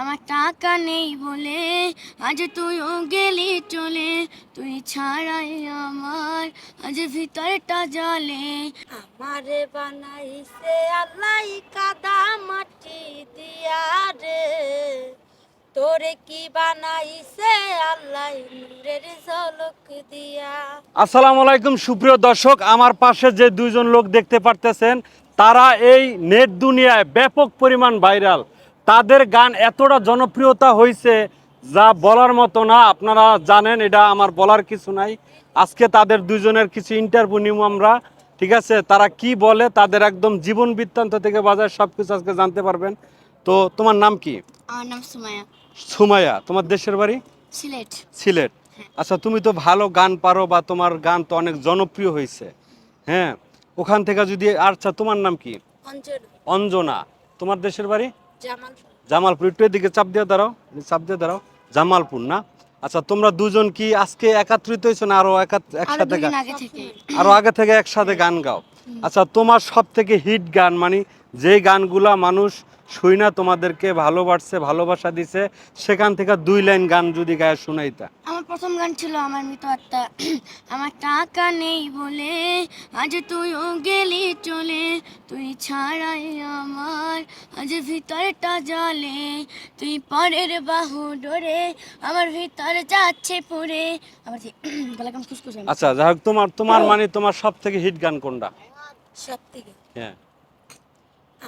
আমার টাকা নেই বলে আজ তুইও গেলি চলে, তুই ছাড়াই আমার আজ ভিতরটা জ্বলে। আমারে বানাইছে আল্লাহ কাদা মাটি দিয়া রে, তোরে কি বানাইছে আল্লাহ নূরের ঝলক দিয়া। আসসালামু আলাইকুম সুপ্রিয় দর্শক, আমার পাশে যে দুইজন লোক দেখতে পারতেছেন তারা এই নেট দুনিয়ায় ব্যাপক পরিমাণ ভাইরাল। তাদের গান এতটা জনপ্রিয়তা হয়েছে যা বলার মতো না। আপনারা জানেন, এটা আমার বলার কিছু নাই। আজকে তাদের দুইজনের কিছু ইন্টারভিউ নিব আমরা, ঠিক আছে? তারা কি বলে, তাদের একদম জীবন বৃত্তান্ত থেকে বাজার সব কিছু আজকে জানতে পারবেন। তো তোমার নাম কি? আমার নাম সুমাইয়া। সুমাইয়া। তোমার দেশের বাড়ি? সিলেট। সিলেট। আচ্ছা, তুমি তো ভালো গান পারো বা তোমার গান তো অনেক জনপ্রিয় হয়েছে, হ্যাঁ? ওখান থেকে যদি, আচ্ছা তোমার নাম কি? অঞ্জনা। অঞ্জনা। তোমার দেশের বাড়ি? জামালপুর। জামালপুর। একটু এদিকে চাপ দিয়ে দাঁড়াও, চাপ দিয়ে দাঁড়াও। জামালপুর না? আচ্ছা, তোমরা দুজন কি আজকে একত্রিত হয়েছো না আরো একসাথে গান? আগে থেকে। আরো আগে থেকে একসাথে গান গাও? আচ্ছা, তোমার সব থেকে হিট গান, মানে যে গানগুলা মানুষ শুইনা তোমাদেরকে ভালোবাসছে, ভালোবাসা দিছে, সেখান থেকে দুই লাইন গান যদি গায়ে শোনাইতা। আমার প্রথম গান ছিল আমার মৃত আত্মা। আমার টাকা নেই বলে আজ তুইও গেলি চলে, তুই ছাড়াই আমার আজ ভিতরটা জ্বলে, তুই পরের বাহু ডোরে আমার ভিতর যাচ্ছে পড়ে। আমার গলা কেমন খুশখুশ। আচ্ছা, যাই হোক, তোমার মানে তোমার সব থেকে হিট গান কোনটা? সব থেকে হ্যাঁ।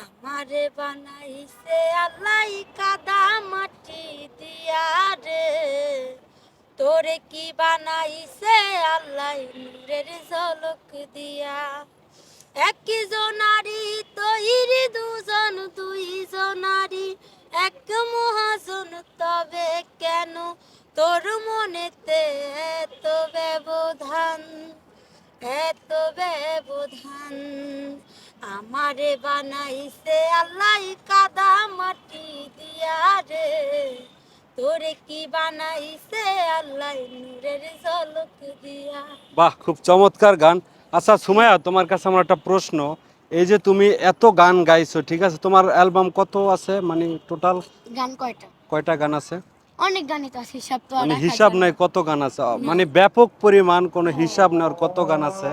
আমারে বানাইছে আল্লাহ কাদা মাটি দিয়া রে, তোরে কি বানাইছে আল্লাহ নূরের ঝলক দিয়া। একই জনারি তৈরি দুজন, দুই জনারি এক মহাজন, তবে কেন তোর মনেতে এত ব্যবধান, এত ব্যবধান। আমারে বানাইছে আল্লাহ কাদা মাটি দিয়া রে, তোরে কি বানাইছে আল্লাহ নূরের ঝলক দিয়া। বাহ, খুব চমৎকার গান। আচ্ছা সুমাইয়া, তোমার কাছে আমার একটা প্রশ্ন। এই যে তুমি এত গান গাইছো, ঠিক আছে, তোমার অ্যালবাম কত আছে, মানে টোটাল গান কয়টা? কয়টা গান আছে? অনেক গানই তো আছে, হিসাব তো আর মানে রাখা হিসাব যায় না। নাই কত গান আছে, মানে ব্যাপক পরিমাণ, কোনো হিসাব নেওয়ার কত গান আছে?